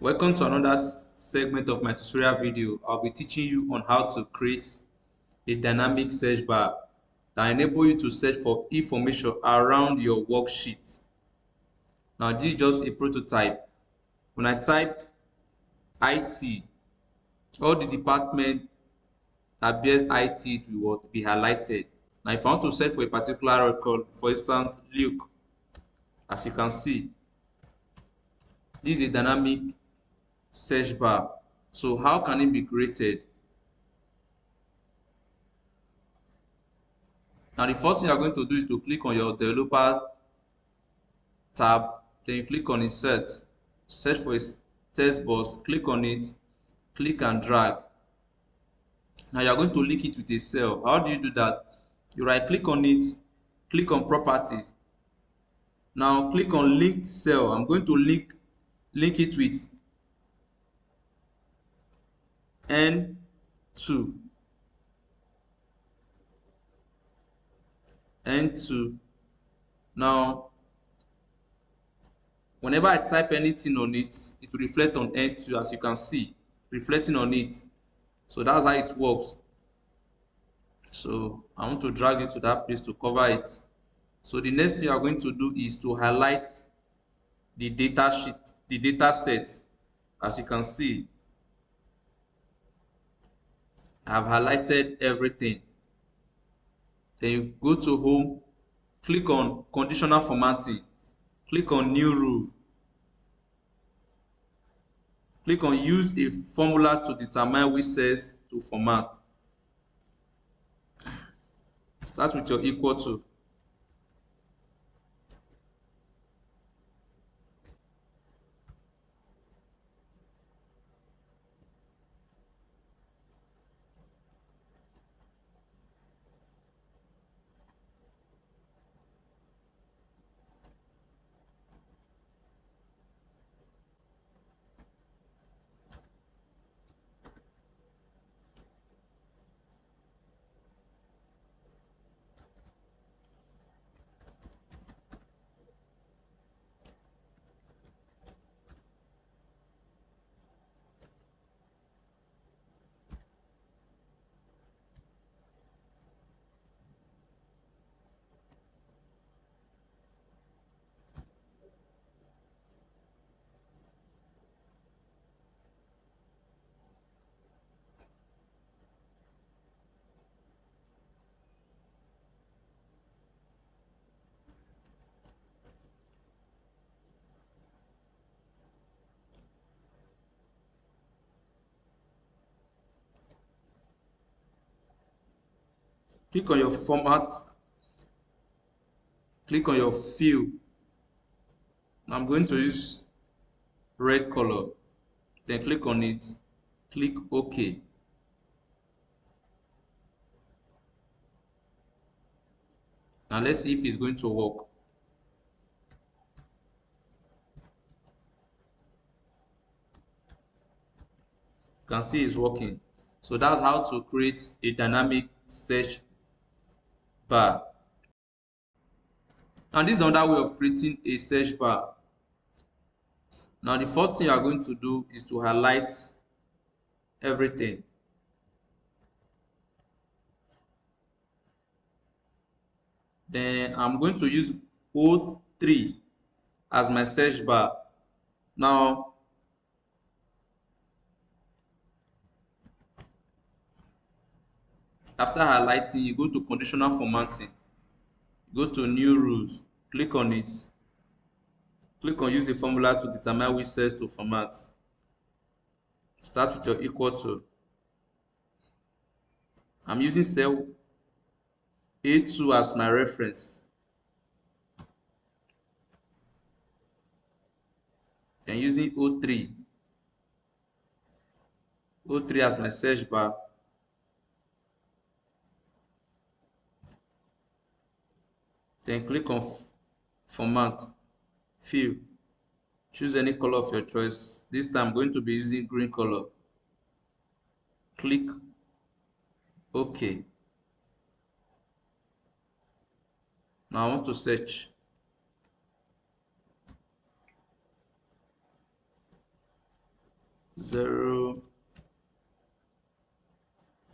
Welcome to another segment of my tutorial video. I'll be teaching you on how to create a dynamic search bar that enable you to search for information around your worksheet. Now this is just a prototype. When I type IT, all the department that bears IT will be highlighted. Now if I want to search for a particular record, for instance, Luke, as you can see, this is a dynamic search bar. So how can it be created? Now the first thing you are going to do is to click on your developer tab, then you click on insert, search for a text box, click on it, click and drag. Now you are going to link it with a cell. How do you do that? You right click on it, click on properties. Now click on linked cell. I'm going to link it with N2. N2. Now whenever I type anything on it, it will reflect on N2, as you can see, reflecting on it. So that's how it works. So I want to drag it to that place to cover it. So the next thing you are going to do is to highlight the data sheet, the data set. As you can see, I have highlighted everything. Then you go to home, click on conditional formatting, click on new rule, click on use a formula to determine which cells to format. Start with your equal to. Click on your format, click on your fill. I'm going to use red color. Then click on it, click OK. Now let's see if it's going to work. You can see it's working. So that's how to create a dynamic search bar. Now this is another way of creating a search bar. Now the first thing you are going to do is to highlight everything. Then I'm going to use O3 as my search bar. Now after highlighting, you go to conditional formatting, go to new rules, click on it, click on use a formula to determine which cells to format. Start with your equal to. I'm using cell A2 as my reference. And using O3 as my search bar. Then click on format, fill, choose any color of your choice. This time I'm going to be using green color. Click OK. Now I want to search.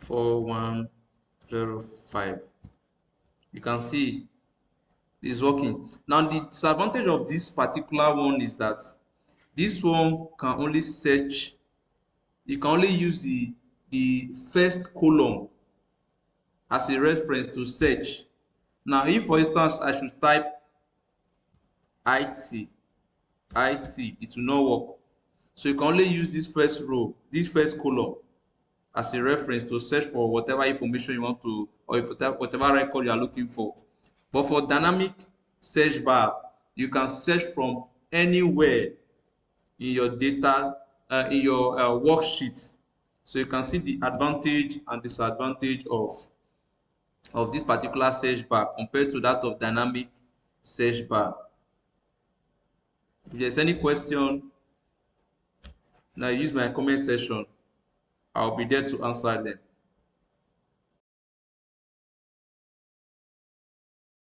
04105. You can see it's working. Now the disadvantage of this particular one is that this one can only search, you can only use the first column as a reference to search. Now if for instance I should type it, it will not work. So you can only use this first row, this first column as a reference to search for whatever information you want to, or if whatever record you are looking for. But for dynamic search bar, you can search from anywhere in your data, in your worksheet. So you can see the advantage and disadvantage of this particular search bar compared to that of dynamic search bar. If there's any question, now use my comment section. I'll be there to answer them.